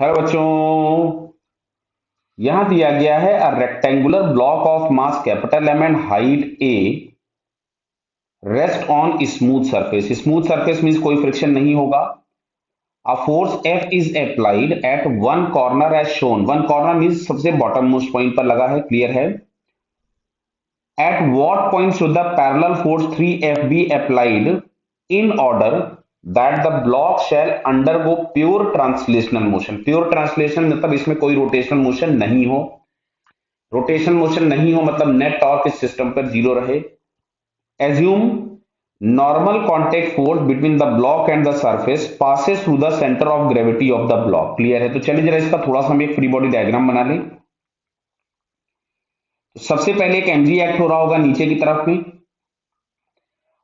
Hello बच्चों, यहां दिया गया है a rectangular block of mass capital M and height a rest on smooth surface. Smooth surface means कोई फ्रिक्शन नहीं होगा। A force F is applied at one corner as shown. One corner means सबसे bottom most point पर लगा है, clear है। At what point should the parallel force 3F be applied in order that the block shall undergo pure translational motion. Pure translation मतलब इसमें कोई rotational motion नहीं हो। रोटेशन मोशन नहीं हो मतलब नेट टॉर्क इस सिस्टम पर जीरो रहे। Assume normal contact force between the block and the surface passes through the centre of gravity of the block. Clear है। तो चलिए जरा इसका थोड़ा सा हम एक फ्री बॉडी डायग्राम बना लें। तो सबसे पहले एक एमजी एक्ट हो रहा होगा नीचे की तरफ में,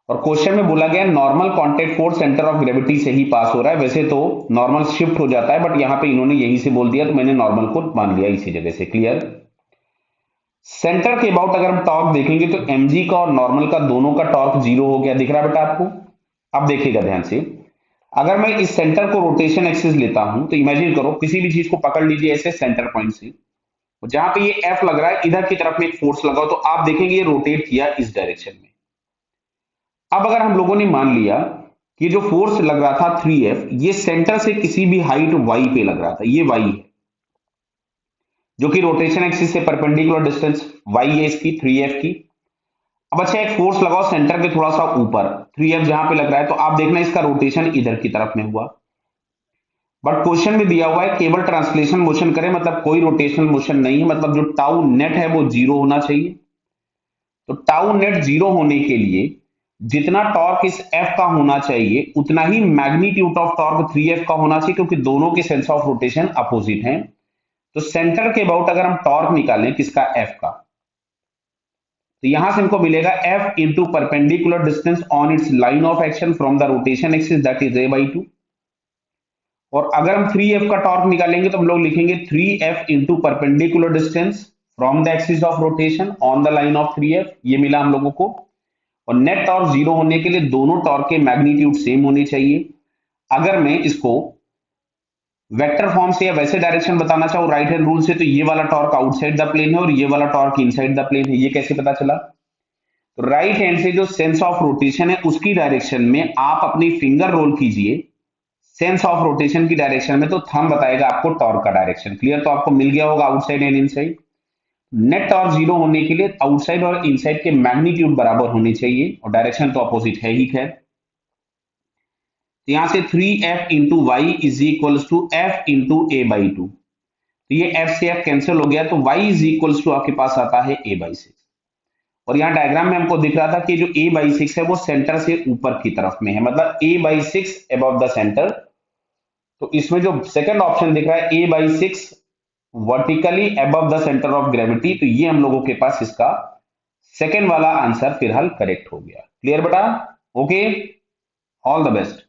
और क्वेश्चन में बोला गया normal contact force centre of gravity से ही पास हो रहा है। वैसे तो नॉर्मल शिफ्ट हो जाता है, बट यहां पे इन्होंने यहीं से बोल दिया तो मैंने नॉर्मल को मान लिया इसी जगह से। क्लियर। सेंटर के अबाउट अगर हम टॉर्क देखेंगे तो एमजी का और नॉर्मल का दोनों का टॉर्क जीरो हो गया। दिख रहा है बेटा आपको। अब देखिएगा ध्यान से, अगर मैं इस सेंटर को रोटेशन एक्सिस लेता हूं तो इमेजिन करो किसी भी चीज को पकड़ लीजिए ऐसे सेंटर पॉइंट से, जहां पे ये एफ लग रहा है इधर की तरफ में एक फोर्स लगाओ तो आप देखेंगे ये रोटेट किया इस डायरेक्शन में। अब अगर हम लोगों ने मान लिया कि जो फोर्स लग रहा था 3F ये सेंटर से किसी भी हाइट y पे लग रहा था, ये y है जो कि रोटेशन एक्सिस से परपेंडिकुलर डिस्टेंस y है इसकी 3F की। अब अच्छा एक फोर्स लगाओ सेंटर के थोड़ा सा ऊपर, 3F जहां पे लग रहा है, तो आप देखना इसका रोटेशन इधर की तरफ में हुआ। बट क्वेश्चन में दिया हुआ है केवल ट्रांसलेशन मोशन करें, मतलब कोई रोटेशनल मोशन नहीं है, मतलब जो टाउ नेट है वो जीरो होना चाहिए। तो टाउ नेट जीरो होने के लिए जितना टॉर्क इस एफ का होना चाहिए उतना ही मैग्नीट्यूड ऑफ टॉर्क 3F का होना चाहिए, क्योंकि दोनों के सेंस ऑफ रोटेशन अपोजिट हैं। तो सेंटर के अबाउट अगर हम टॉर्क निकालें किसका, एफ का, तो यहां से हमको मिलेगा F into perpendicular distance on it's line of action from the rotation axis that is a/2। और अगर हम 3F का टॉर्क निकालेंगे तो हम लोग लिखेंगे 3F into perpendicular distance from the axis of rotation on the line of 3F। ये मिला हम लोगों को। और नेट टॉर्क जीरो होने के लिए दोनों टॉर्क के मैग्नीट्यूड सेम होने चाहिए। अगर मैं इसको वेक्टर फॉर्म से या वैसे डायरेक्शन बताना चाहूँ राइट हैंड रूल से, तो ये वाला टॉर्क आउटसाइड द प्लेन है और ये वाला टॉर्क इनसाइड द प्लेन है। ये कैसे पता चला? तो राइट हैंड से जो सेंस ऑफ रोटेशन है उसकी डायरेक्शन में आप अपनी फिंगर रोल कीजिए सेंस ऑफ रोटेशन की डायरेक्शन में, तो थंब बताएगा आपको टॉर्क का डायरेक्शन। क्लियर। तो आपको मिल गया होगा outside and inside. Net torque zero होने के लिए आउटसाइड और इनसाइड के मैग्नीट्यूड बराबर होने चाहिए, और डायरेक्शन तो अपोजिट है ही। खैर, तो यहां से 3F into y is equals to F into a/2। तो ये f से f कैंसिल हो गया, तो y इज इक्वल्स टू आपके पास आता है a/6। और यहाँ डायग्राम में हमको दिख रहा था कि जो a/6 है वो सेंटर से ऊपर की तरफ में है, मतलब a/6 अबव द सेंटर। तो इसमें जो सेकंड ऑप्शन दिख रहा है a/6 vertically above the centre of gravity, तो ये हम लोगों के पास इसका सेकंड वाला आंसर फिलहाल करेक्ट हो गया। क्लियर बेटा? Okay, all the best.